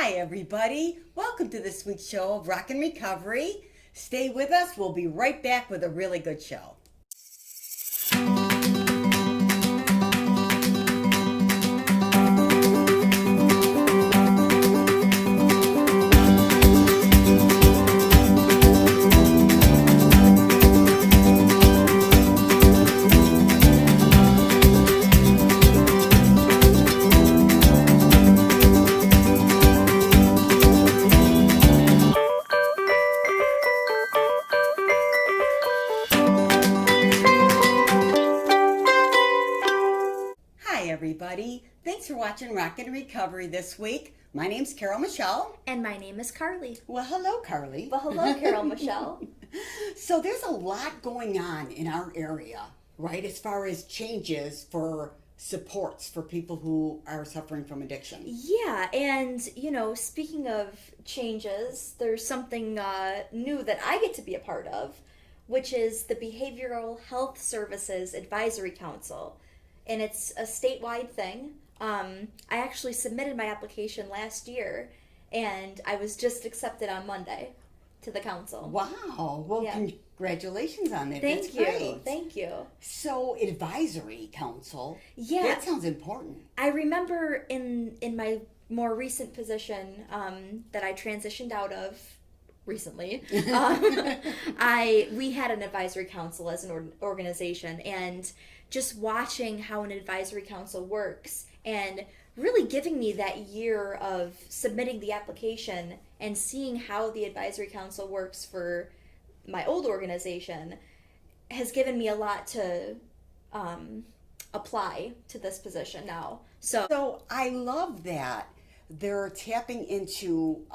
Hi, everybody. Welcome to this week's show of Roc'n Recovery. Stay with us. We'll be right back with a really good show. Hi, everybody. Thanks for watching Roc'n Recovery this week. My name's Carol Michelle. And my name is Carly. Well, hello, Carly. Well, hello, Carol Michelle. So there's a lot going on in our area, right, as far as changes for supports for people who are suffering from addiction. Yeah, and, speaking of changes, there's something new that I get to be a part of, which is the Behavioral Health Services Advisory Council. And it's a statewide thing. I actually submitted my application last year, and I was just accepted on Monday to the council. Wow. Well, Yeah. Congratulations on that. Thank That's you. great. Thank you. So, advisory council. Yeah. That sounds important. I remember in my more recent position that I transitioned out of recently, we had an advisory council as an organization, and just watching how an advisory council works and really giving me that year of submitting the application and seeing how the advisory council works for my old organization has given me a lot to apply to this position now. So I love that they're tapping into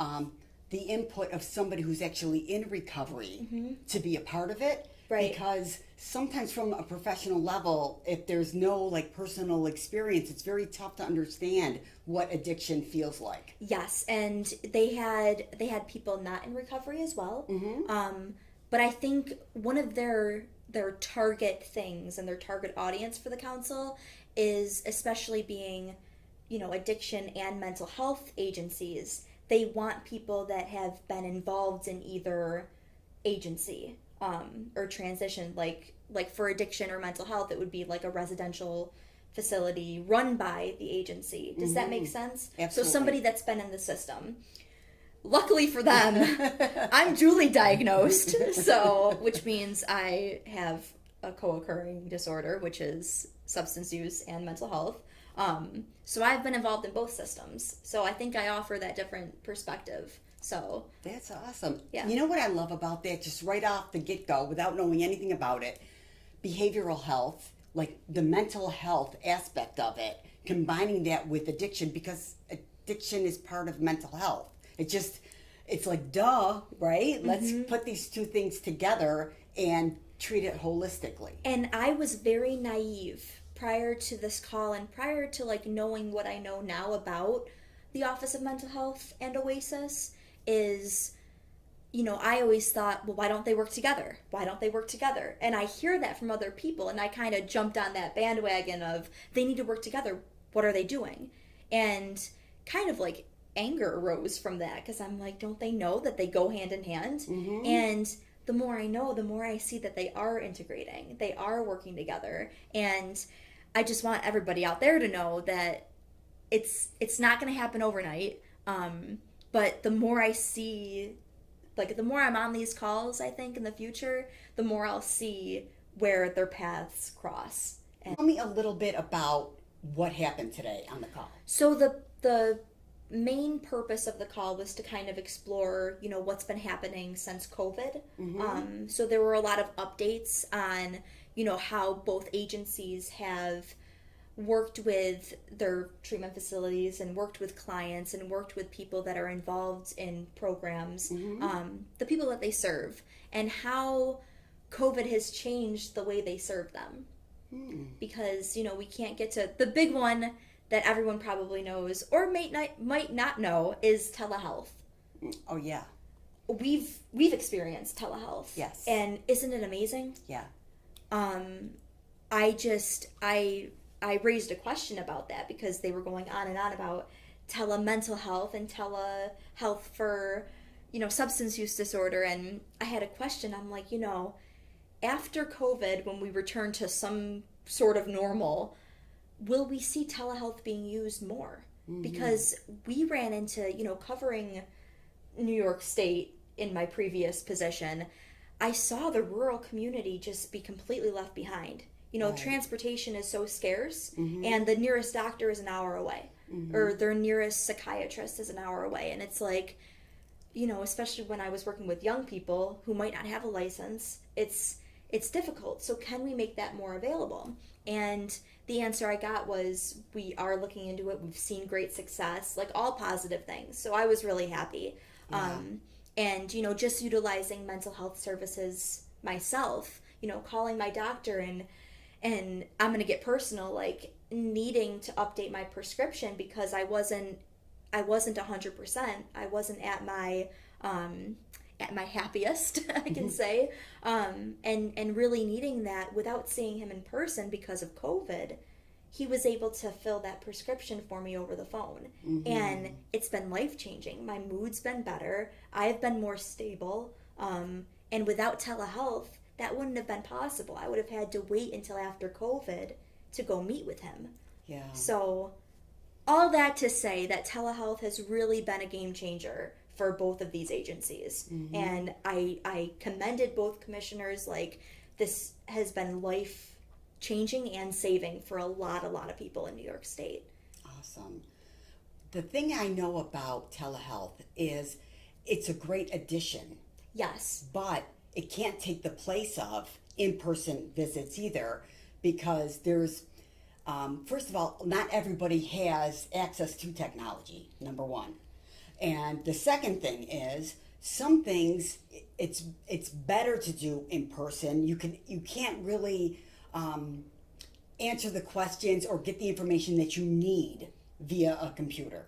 the input of somebody who's actually in recovery to be a part of it. Right. Because sometimes from a professional level, if there's no personal experience, it's very tough to understand what addiction feels like. Yes, and they had people not in recovery as well. But I think one of their target things and their target audience for the council is especially being, addiction and mental health agencies. They want people that have been involved in either agency or transition, like for addiction or mental health, it would be like a residential facility run by the agency. Does that make sense? Absolutely. So somebody that's been in the system. Luckily for them, I'm duly diagnosed, which means I have a co-occurring disorder, which is substance use and mental health. So I've been involved in both systems. So I think I offer that different perspective. So that's awesome. Yeah. You know what I love about that, just right off the get-go, without knowing anything about it, behavioral health, like the mental health aspect of it, combining that with addiction, because addiction is part of mental health. It's like, duh, right? Let's put these two things together and treat it holistically. And I was very naive prior to this call and prior to knowing what I know now about the Office of Mental Health and Oasis is, I always thought, well, why don't they work together? Why don't they work together? And I hear that from other people, and I kind of jumped on that bandwagon of they need to work together. What are they doing? And kind of anger arose from that because I'm like, don't they know that they go hand in hand? And the more I know, the more I see that they are integrating. They are working together. And I just want everybody out there to know that it's not going to happen overnight. But the more I see, the more I'm on these calls, I think in the future, the more I'll see where their paths cross. And tell me a little bit about what happened today on the call. so the main purpose of the call was to kind of explore, what's been happening since COVID. So there were a lot of updates on, how both agencies have worked with their treatment facilities and worked with clients and worked with people that are involved in programs, the people that they serve, and how COVID has changed the way they serve them. Because, we can't get to the big one that everyone probably knows or might not know is telehealth. Oh, yeah. We've experienced telehealth. Yes. And isn't it amazing? Yeah. I raised a question about that because they were going on and on about telemental health and telehealth for, substance use disorder. And I had a question. I'm like, after COVID, when we return to some sort of normal, will we see telehealth being used more? Because we ran into, covering New York State in my previous position, I saw the rural community just be completely left behind. Right. Transportation is so scarce, and the nearest doctor is an hour away, or their nearest psychiatrist is an hour away. And it's like, especially when I was working with young people who might not have a license, it's difficult. So can we make that more available? And the answer I got was, we are looking into it. We've seen great success, like all positive things. So I was really happy. Yeah. And, just utilizing mental health services myself, calling my doctor and I'm going to get personal, like needing to update my prescription because I wasn't 100%. I wasn't at my happiest, I can say, and really needing that without seeing him in person because of COVID. He was able to fill that prescription for me over the phone. And it's been life-changing. My mood's been better. I've been more stable. And without telehealth, that wouldn't have been possible. I would have had to wait until after COVID to go meet with him. Yeah. So all that to say that telehealth has really been a game changer for both of these agencies. And I commended both commissioners. Like, this has been life-changing and saving for a lot of people in New York State. Awesome. The thing I know about telehealth is it's a great addition. Yes. But it can't take the place of in-person visits either, because there's, first of all, not everybody has access to technology, number one. And the second thing is, some things it's better to do in person. You can't really answer the questions or get the information that you need via a computer.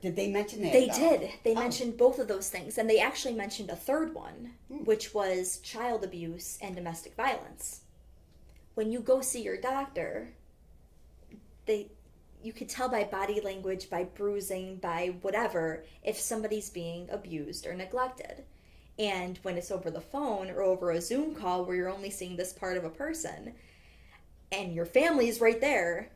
Did they mention that? They did. They mentioned both of those things, and they actually mentioned a third one, which was child abuse and domestic violence. When you go see your doctor, you could tell by body language, by bruising, by whatever, if somebody's being abused or neglected. And when it's over the phone or over a Zoom call where you're only seeing this part of a person, and your family's right there,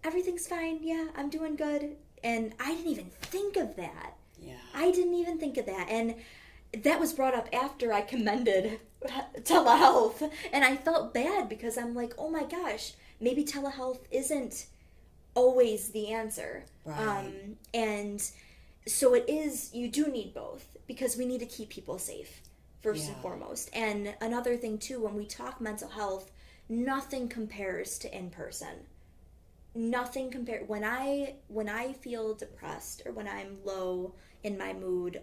everything's fine, yeah, I'm doing good. And I didn't even think of that. Yeah. I didn't even think of that. And that was brought up after I commended telehealth. And I felt bad because I'm like, oh my gosh, maybe telehealth isn't always the answer. Right. And so it is, you do need both, because we need to keep people safe, first and foremost. And another thing too, when we talk mental health, nothing compares to in person. Nothing compared. When I feel depressed, or when I'm low in my mood,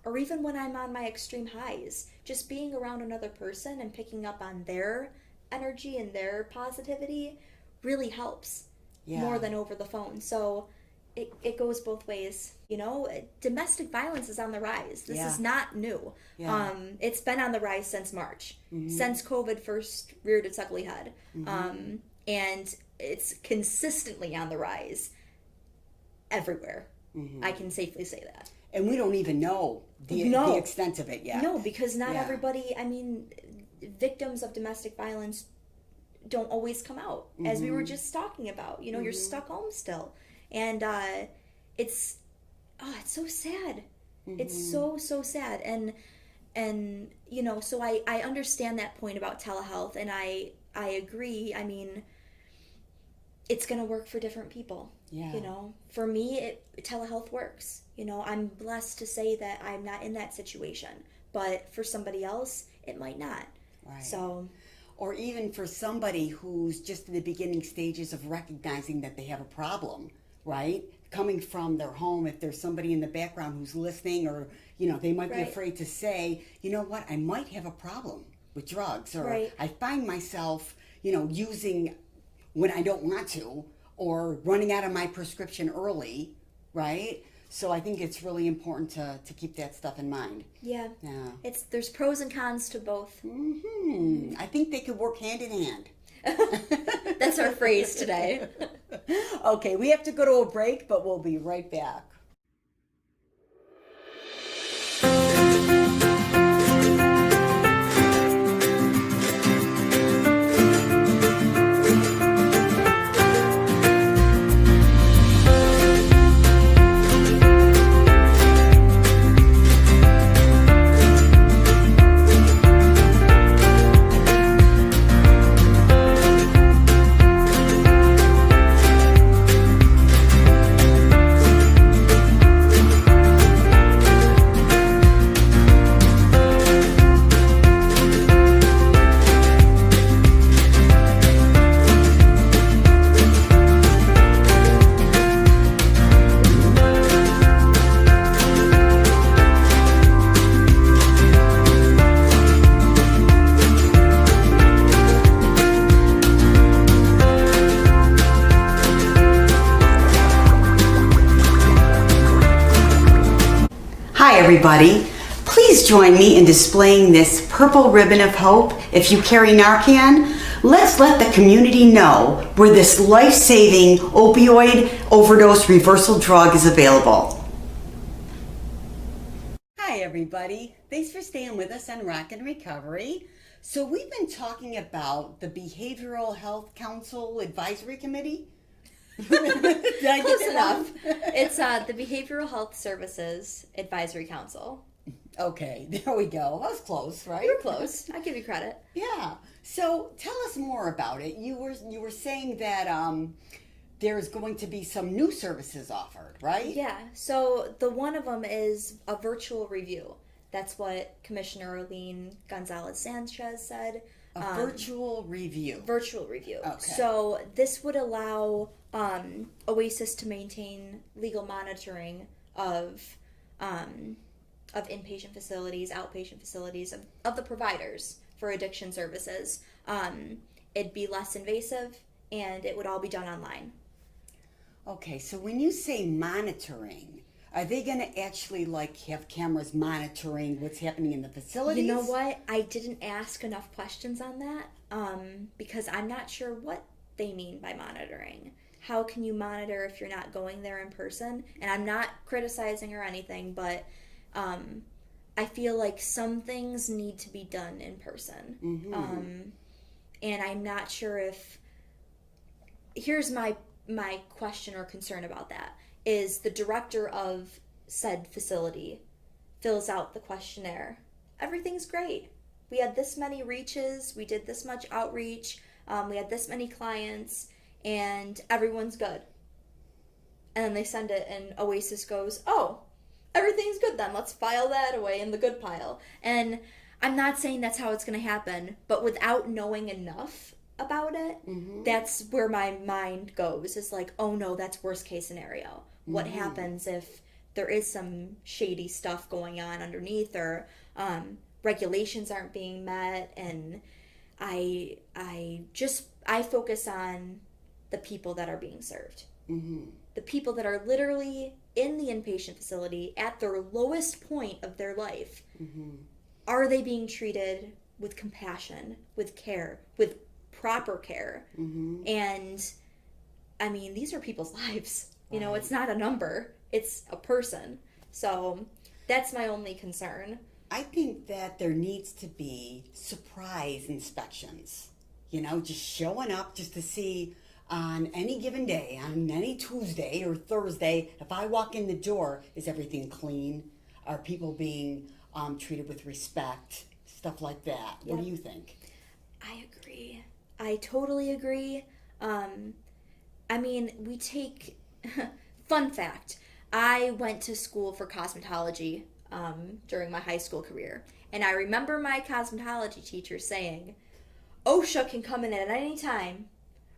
or even when I'm on my extreme highs, just being around another person and picking up on their energy and their positivity really helps more than over the phone. So it goes both ways. Domestic violence is on the rise. This is not new. Yeah. It's been on the rise since March, since COVID first reared its ugly head. And it's consistently on the rise everywhere. I can safely say that. And we don't even know the extent of it yet. No, because not everybody, victims of domestic violence don't always come out, as we were just talking about. You're stuck home still. And it's so sad. It's so sad. And so I understand that point about telehealth, and I agree. It's going to work for different people. Yeah. For me, telehealth works. I'm blessed to say that I'm not in that situation, but for somebody else, it might not. Right. So, or even for somebody who's just in the beginning stages of recognizing that they have a problem, right? Coming from their home, if there's somebody in the background who's listening, or, they might be afraid to say, you know what, I might have a problem with drugs, or I find myself, using when I don't want to, or running out of my prescription early, right? So I think it's really important to keep that stuff in mind. Yeah. There's pros and cons to both. I think they could work hand in hand. That's our phrase today. Okay, we have to go to a break, but we'll be right back. Hi everybody, please join me in displaying this purple ribbon of hope. If you carry Narcan, let's let the community know where this life-saving opioid overdose reversal drug is available. Hi everybody, thanks for staying with us on Roc'n Recovery. So we've been talking about the Behavioral Health Council Advisory Committee. Did I Close get that enough. wrong? It's the Behavioral Health Services Advisory Council. Okay, there we go. I was close, right? You're close. I give you credit. Yeah. So tell us more about it. You were saying that there's going to be some new services offered, right? Yeah. So the one of them is a virtual review. That's what Commissioner Arlene Gonzalez Sanchez said. A virtual review. Virtual review. Okay. So this would allow OASIS to maintain legal monitoring of inpatient facilities, outpatient facilities, of the providers for addiction services. It'd be less invasive, and it would all be done online. Okay, so when you say monitoring, are they going to actually have cameras monitoring what's happening in the facilities? You know what? I didn't ask enough questions on that because I'm not sure what they mean by monitoring. How can you monitor if you're not going there in person? And I'm not criticizing or anything, but I feel like some things need to be done in person. Mm-hmm. And I'm not sure if... Here's my question or concern about that, is the director of said facility fills out the questionnaire. Everything's great. We had this many reaches, we did this much outreach, we had this many clients, and everyone's good. And then they send it, and OASIS goes, oh, everything's good then. Let's file that away in the good pile. And I'm not saying that's how it's going to happen, but without knowing enough about it, that's where my mind goes. It's like, oh no, that's worst case scenario. What happens if there is some shady stuff going on underneath, or regulations aren't being met? And I focus on the people that are being served. The people that are literally in the inpatient facility at their lowest point of their life. Are they being treated with compassion, with care, with proper care? And I mean, these are people's lives. You know, it's not a number, it's a person. So that's my only concern. I think that there needs to be surprise inspections. You know, just showing up just to see on any given day, on any Tuesday or Thursday, if I walk in the door, is everything clean? Are people being treated with respect? Stuff like that. What do you think? I agree. I totally agree. I mean, we take... Fun fact, I went to school for cosmetology during my high school career. And I remember my cosmetology teacher saying, OSHA can come in at any time,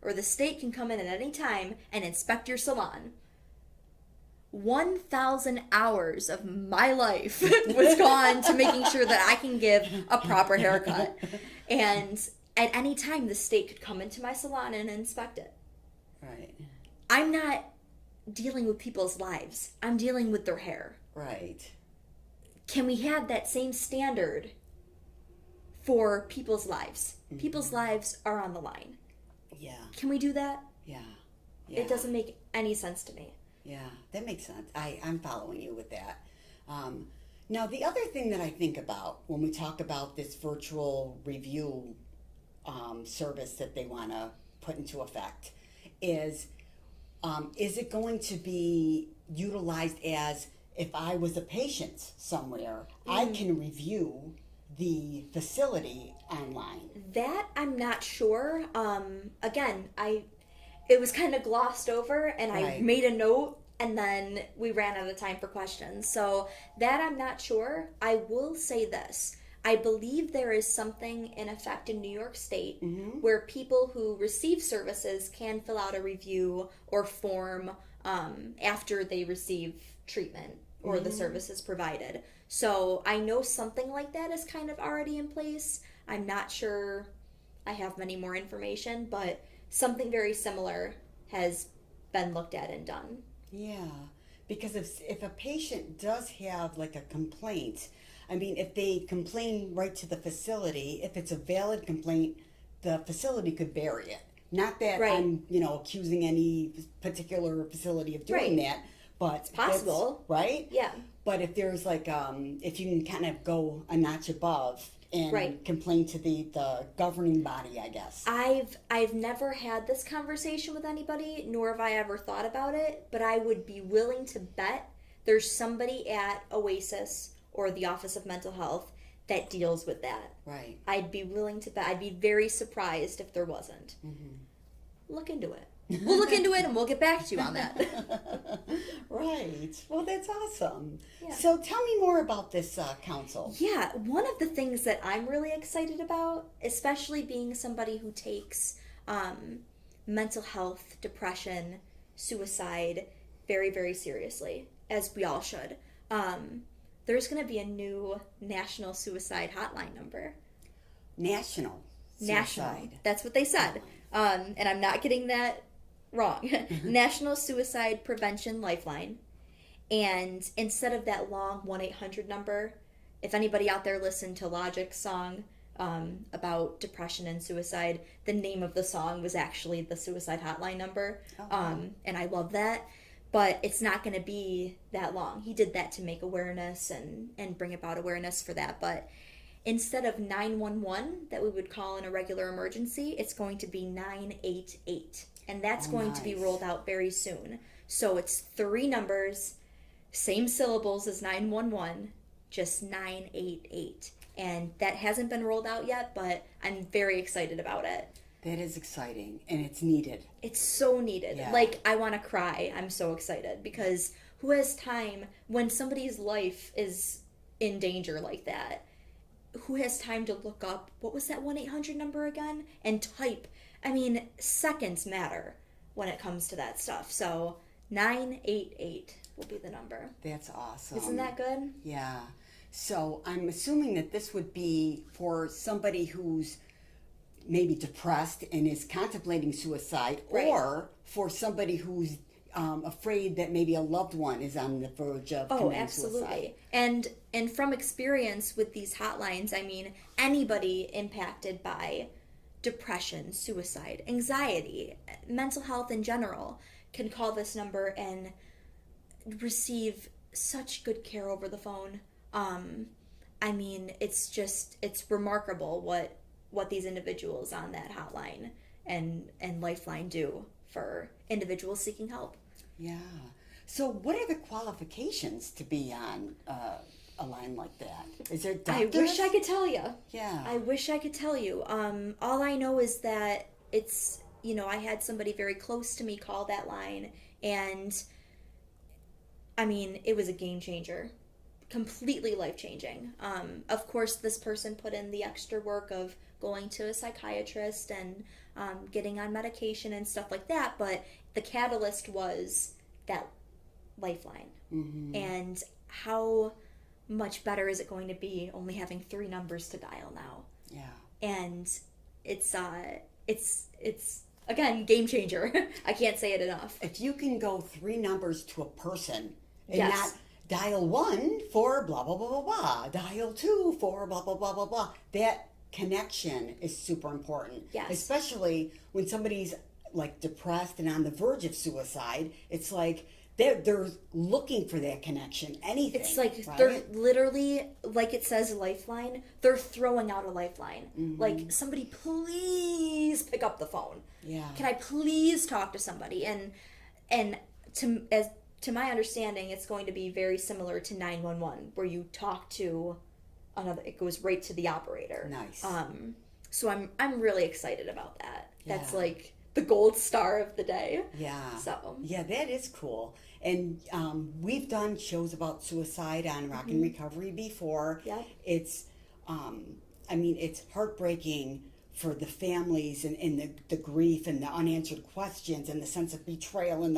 or the state can come in at any time and inspect your salon. 1,000 hours of my life was gone to making sure that I can give a proper haircut. And at any time, the state could come into my salon and inspect it. Right. I'm not dealing with people's lives. I'm dealing with their hair. Right. Can we have that same standard for people's lives? People's lives are on the line. Yeah. Can we do that? Yeah. Yeah. It doesn't make any sense to me. Yeah, that makes sense. I'm following you with that. Now, the other thing that I think about when we talk about this virtual review service that they want to put into effect is it going to be utilized as if I was a patient somewhere, I can review the facility online? That I'm not sure. Again, it was kind of glossed over, and I Right. made a note, and then we ran out of time for questions. So that I'm not sure. I will say this. I believe there is something in effect in New York State where people who receive services can fill out a review or form after they receive treatment or the services provided. So I know something like that is kind of already in place. I'm not sure I have many more information, but something very similar has been looked at and done. Yeah, because if a patient does have like a complaint, I mean, if they complain right to the facility, if it's a valid complaint, the facility could bury it. Not that Right. I'm, accusing any particular facility of doing Right. that, but It's possible. right? Yeah. But if there's like, if you can kind of go a notch above and Right. complain to the governing body, I guess. I've never had this conversation with anybody, nor have I ever thought about it, but I would be willing to bet there's somebody at Oasis or the Office of Mental Health that deals with that. Right. I'd be willing to bet. I'd be very surprised if there wasn't. Look into it. We'll look into it and we'll get back to you on that. Right. Well, that's awesome. Yeah. So tell me more about this council. Yeah, one of the things that I'm really excited about, especially being somebody who takes mental health, depression, suicide very, very seriously, as we all should, there's going to be a new national suicide hotline number. National. National. Suicide. That's what they said. And I'm not getting that wrong. National Suicide Prevention Lifeline. And instead of that long 1-800 number, if anybody out there listened to Logic's song about depression and suicide, the name of the song was actually the suicide hotline number. And I love that. But it's not going to be that long. He did that to make awareness and bring about awareness for that. But instead of 911 that we would call in a regular emergency, it's going to be 988. And that's going to be nice. rolled out very soon. So it's 3 numbers, same syllables as 911, just 988. And that hasn't been rolled out yet, but I'm very excited about it. That is exciting, and it's needed. It's so needed. Yeah. Like, I want to cry. I'm so excited because who has time when somebody's life is in danger like that? Who has time to look up, what was that 1-800 number again? And type. I mean, seconds matter when it comes to that stuff. So 988 will be the number. That's awesome. Isn't that good? Yeah. So I'm assuming that this would be for somebody who's maybe depressed and is contemplating suicide, Right. or for somebody who's afraid that maybe a loved one is on the verge of committing suicide. And from experience with these hotlines, I mean, anybody impacted by depression, suicide, anxiety, mental health in general can call this number and receive such good care over the phone. I mean, it's remarkable what these individuals on that hotline and Lifeline do for individuals seeking help. Yeah. So what are the qualifications to be on a line like that? Is there doctors? I wish I could tell you. Yeah. I wish I could tell you. All I know is that it's, I had somebody very close to me call that line, and I mean, it was a game changer. Completely life-changing. Of course, this person put in the extra work of going to a psychiatrist and getting on medication and stuff like that, but the catalyst was that Lifeline. Mm-hmm. And how much better is it going to be only having 3 numbers to dial now? Yeah. And it's again, game changer. I can't say it enough. If you can go 3 numbers to a person and Yes. not dial 1 for blah blah blah blah blah, dial 2 for blah blah blah blah blah, that connection is super important. Yes. Especially when somebody's like depressed and on the verge of suicide. It's like they're looking for that connection. Anything. It's like right? they're literally, like it says, lifeline. They're throwing out a lifeline. Like, somebody please pick up the phone. Yeah. Can I please talk to somebody? And to my understanding, it's going to be very similar to 911, where you talk to another. It goes right to the operator. Nice. So I'm really excited about that. That's Yeah. like the gold star of the day. Yeah. So Yeah, that is cool. And we've done shows about suicide on Roc'n Recovery before. Yep. It's, it's heartbreaking for the families and the grief and the unanswered questions and the sense of betrayal and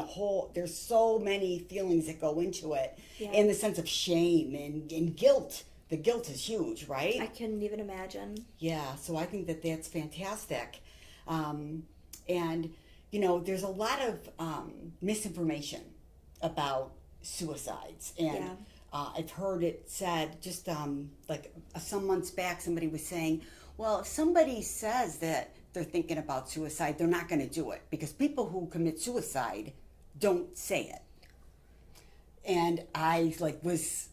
there's so many feelings that go into it. Yeah. And the sense of shame and guilt. The guilt is huge, right? I couldn't even imagine. Yeah, so I think that that's fantastic. And, there's a lot of misinformation about suicides. And Yeah. I've heard it said just like some months back, somebody was saying, well, if somebody says that they're thinking about suicide, they're not going to do it because people who commit suicide don't say it. And I was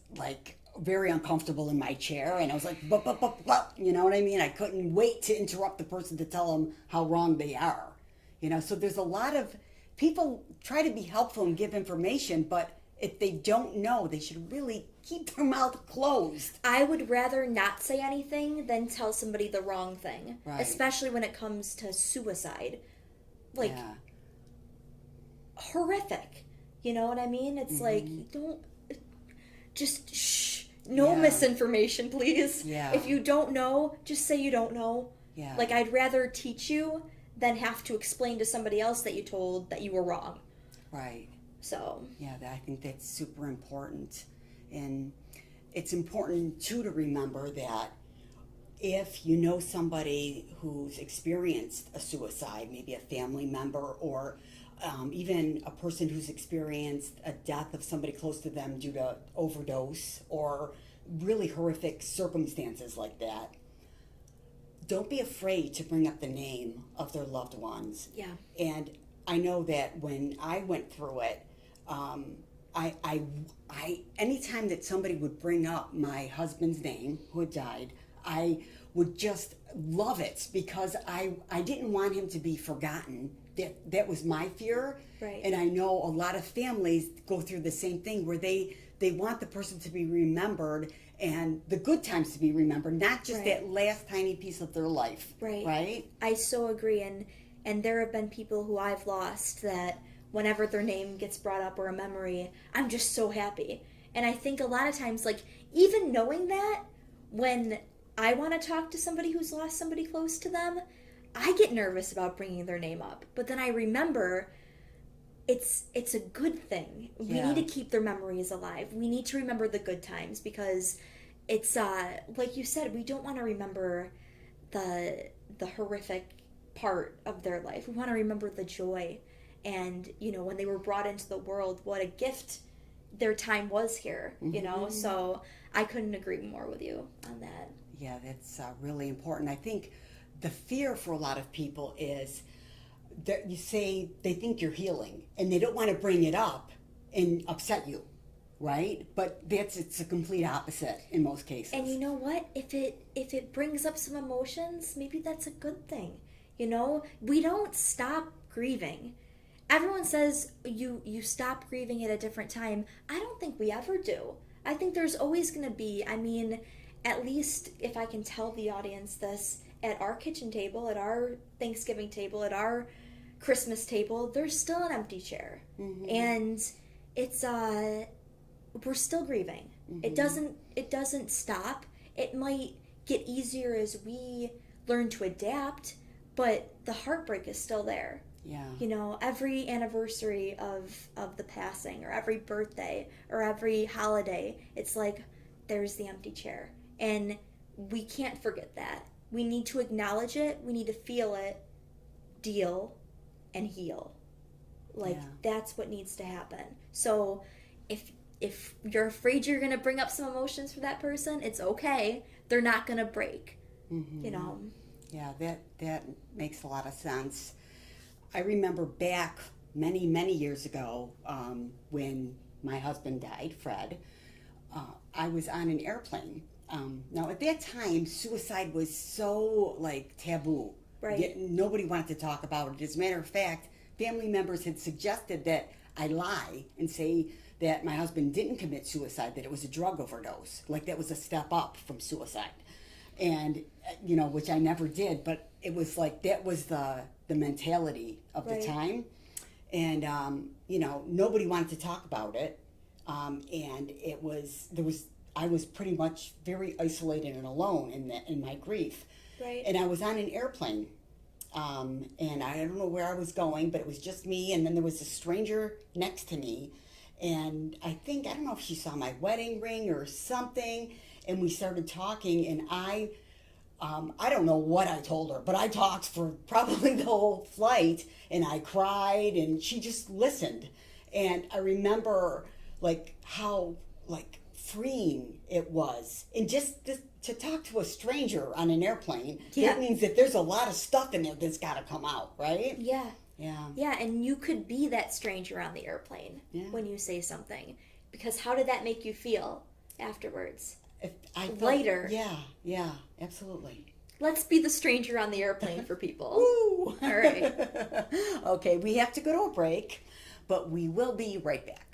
very uncomfortable in my chair, and I was like, but, you know what I mean? I couldn't wait to interrupt the person to tell them how wrong they are. So there's a lot of people try to be helpful and give information, but if they don't know, they should really keep their mouth closed. I would rather not say anything than tell somebody the wrong thing, Right. especially when it comes to suicide. Like, Yeah. horrific. You know what I mean? It's like, don't, just shh. No Yeah. misinformation, please. Yeah. If you don't know, just say you don't know. Yeah. Like, I'd rather teach you than have to explain to somebody else that you told that you were wrong. Right. So, Yeah, I think that's super important. And it's important, too, to remember that if you know somebody who's experienced a suicide, maybe a family member or even a person who's experienced a death of somebody close to them due to overdose or really horrific circumstances like that, don't be afraid to bring up the name of their loved ones. yeah. And I know that when I went through it, I anytime that somebody would bring up my husband's name who had died, I would just love it because I didn't want him to be forgotten. That was my fear. Right. And I know a lot of families go through the same thing where they want the person to be remembered and the good times to be remembered, not just Right. that last tiny piece of their life. Right. Right? I so agree, and there have been people who I've lost that whenever their name gets brought up or a memory, I'm just so happy. And I think a lot of times, like, even knowing that, when I want to talk to somebody who's lost somebody close to them, I get nervous about bringing their name up. But then I remember it's a good thing. We Yeah. need to keep their memories alive. We need to remember the good times because it's like you said, we don't want to remember the horrific part of their life. We want to remember the joy and, when they were brought into the world, what a gift their time was here, So I couldn't agree more with you on that. Yeah, that's really important. I think the fear for a lot of people is that you say they think you're healing and they don't want to bring it up and upset you, right? But it's a complete opposite in most cases. And you know what? If it brings up some emotions, maybe that's a good thing. We don't stop grieving. Everyone says you stop grieving at a different time. I don't think we ever do. I think there's always going to be, at least if I can tell the audience this, at our kitchen table, at our Thanksgiving table, at our Christmas table, there's still an empty chair. Mm-hmm. And it's we're still grieving. Mm-hmm. It doesn't stop. It might get easier as we learn to adapt, but the heartbreak is still there. Yeah. Every anniversary of the passing, or every birthday, or every holiday, it's like there's the empty chair. And we can't forget that. We need to acknowledge it, we need to feel it, deal, and heal. That's what needs to happen. So if you're afraid you're going to bring up some emotions for that person, it's okay. They're not going to break. you know. Yeah, that makes a lot of sense. I remember back many years ago, when my husband died, Fred. I was on an airplane. Now at that time, suicide was so like taboo. Right. Yet nobody wanted to talk about it. As a matter of fact, family members had suggested that I lie and say that my husband didn't commit suicide, that it was a drug overdose. Like that was a step up from suicide. And, which I never did, but it was like that was the mentality of Right. the time. And, nobody wanted to talk about it. And I was pretty much very isolated and alone in my grief. Right. And I was on an airplane. And I don't know where I was going, but it was just me. And then there was a stranger next to me. And I don't know if she saw my wedding ring or something. And we started talking. And I don't know what I told her, but I talked for probably the whole flight. And I cried, and she just listened. And I remember how freeing it was. And just to talk to a stranger on an airplane, Yeah. that means that there's a lot of stuff in there that's got to come out, right? Yeah. Yeah. Yeah, and you could be that stranger on the airplane when you say something. Because how did that make you feel afterwards? If I felt, Lighter. Yeah, absolutely. Let's be the stranger on the airplane for people. Woo! All right. Okay, we have to go to a break, but we will be right back.